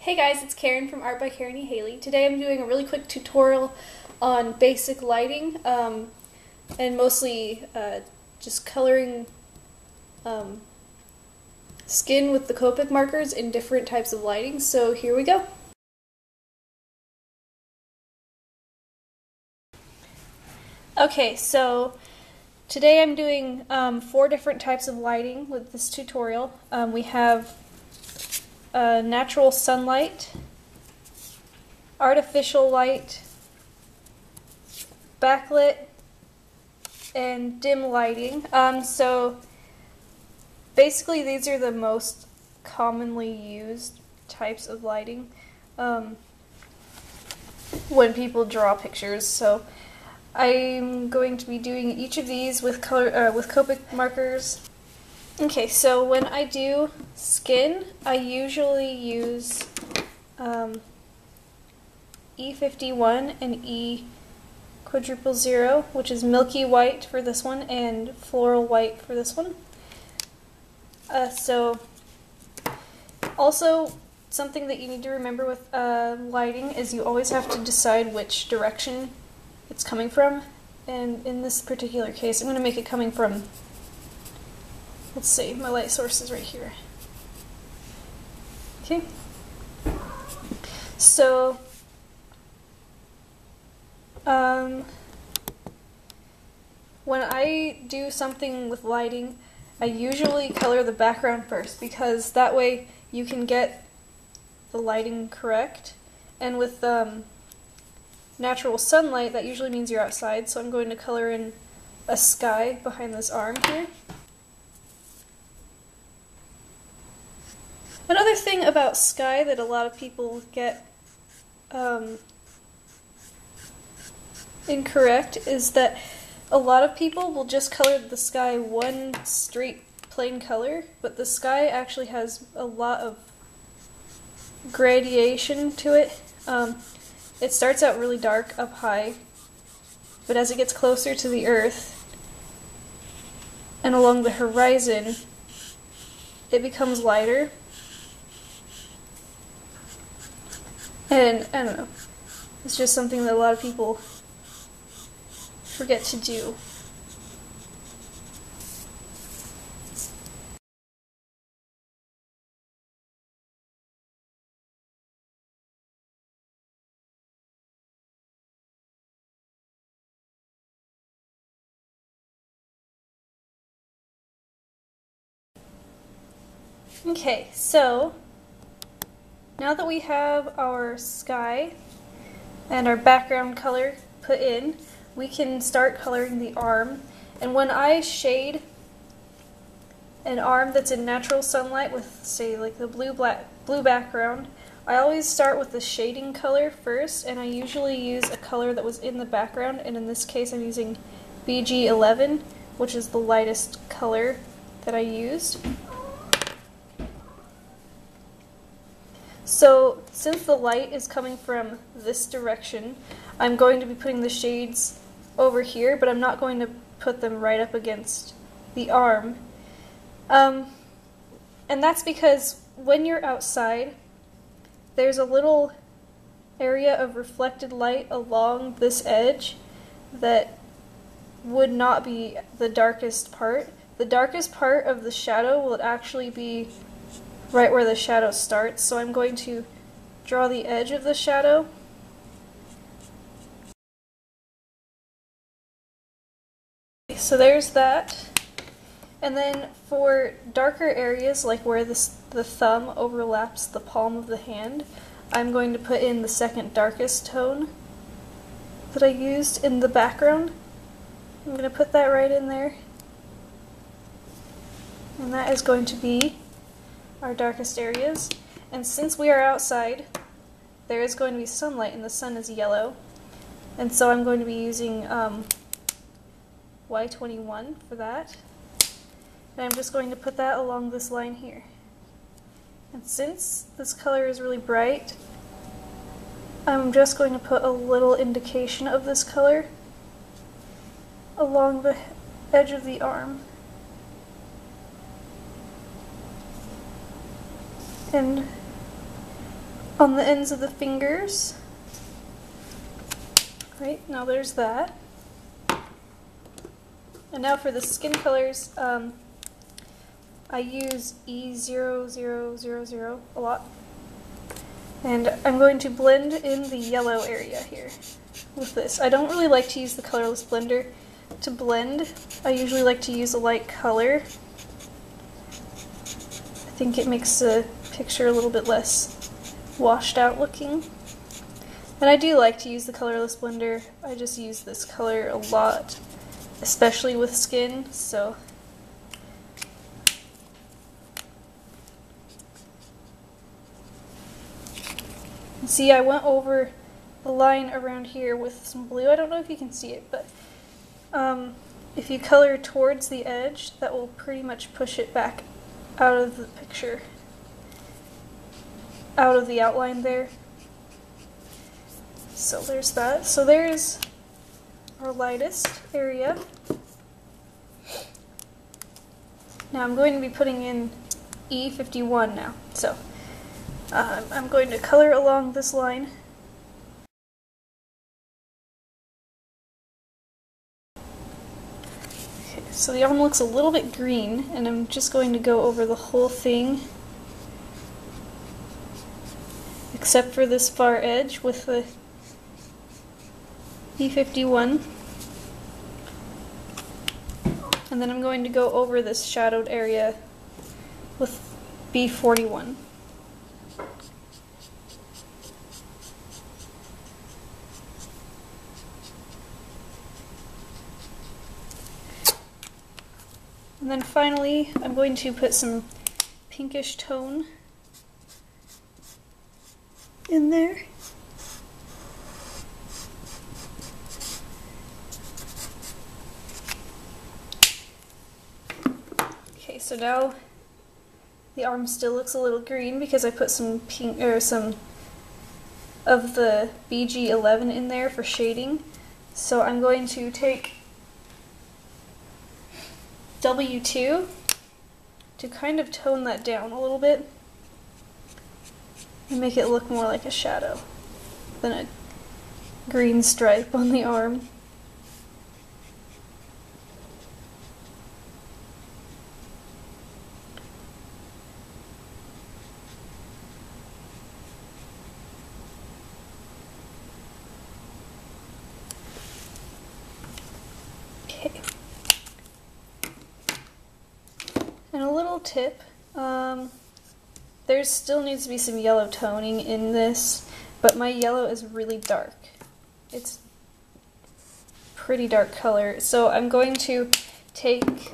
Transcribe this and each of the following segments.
Hey guys, it's Karen from Art by Karen E. Haley. Today I'm doing a really quick tutorial on basic lighting and mostly just coloring skin with the Copic markers in different types of lighting. So here we go. Okay, so today I'm doing 4 different types of lighting with this tutorial. We have natural sunlight, artificial light, backlit, and dim lighting. So basically these are the most commonly used types of lighting when people draw pictures. So I'm going to be doing each of these with Copic markers. Okay, so when I do skin, I usually use E51 and E00, which is milky white for this one and floral white for this one. So also something that you need to remember with lighting is you always have to decide which direction it's coming from. And in this particular case, I'm going to make it coming from, let's see, my light source is right here. Okay. So, when I do something with lighting, I usually color the background first because that way you can get the lighting correct. And with natural sunlight, that usually means you're outside, so I'm going to color in a sky behind this arm here. Another thing about sky that a lot of people get incorrect is that a lot of people will just color the sky one straight plain color, but the sky actually has a lot of gradation to it. It starts out really dark up high, but as it gets closer to the earth and along the horizon, it becomes lighter. And I don't know, it's just something that a lot of people forget to do. Okay, so now that we have our sky and our background color put in, we can start coloring the arm. And when I shade an arm that's in natural sunlight with, say, like the blue background, I always start with the shading color first, and I usually use a color that was in the background, and in this case I'm using BG11, which is the lightest color that I used. So, since the light is coming from this direction, I'm going to be putting the shades over here, but I'm not going to put them right up against the arm. And that's because when you're outside, there's a little area of reflected light along this edge that would not be the darkest part. The darkest part of the shadow will actually be right where the shadow starts, so I'm going to draw the edge of the shadow. So there's that. And then for darker areas, like where the thumb overlaps the palm of the hand, I'm going to put in the second darkest tone that I used in the background. I'm going to put that right in there. And that is going to be our darkest areas. And since we are outside, there is going to be sunlight and the sun is yellow. And so I'm going to be using Y21 for that. And I'm just going to put that along this line here. And since this color is really bright, I'm just going to put a little indication of this color along the edge of the arm. And on the ends of the fingers. Right, now there's that. And now for the skin colors, I use E0000 a lot. And I'm going to blend in the yellow area here with this. I don't really like to use the colorless blender to blend. I usually like to use a light color. I think it makes the picture a little bit less washed out looking. And I do like to use the colorless blender. I just use this color a lot, especially with skin, so. See, I went over the line around here with some blue. I don't know if you can see it, but if you color towards the edge, that will pretty much push it back out of the picture, out of the outline there. So there's that. So there's our lightest area. Now I'm going to be putting in E51 now. So I'm going to color along this line. Okay, so the arm looks a little bit green, and I'm just going to go over the whole thing, except for this far edge with the E51. And then I'm going to go over this shadowed area with B41. And then finally, I'm going to put some pinkish tone in there. Okay, so now the arm still looks a little green because I put some pink or some of the BG11 in there for shading. So I'm going to take W2 to kind of tone that down a little bit and make it look more like a shadow than a green stripe on the arm. Okay. And a little tip, there still needs to be some yellow toning in this, but my yellow is really dark. It's pretty dark color, so I'm going to take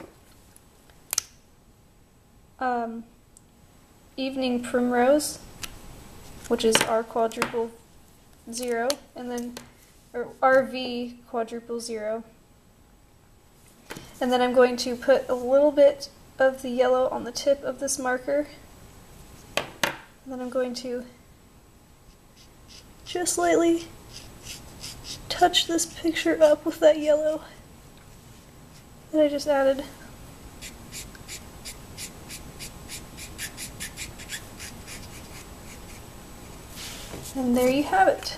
Evening Primrose, which is R quadruple 0, and then or RV quadruple 0, and then I'm going to put a little bit of the yellow on the tip of this marker. And then I'm going to just lightly touch this picture up with that yellow that I just added. And there you have it.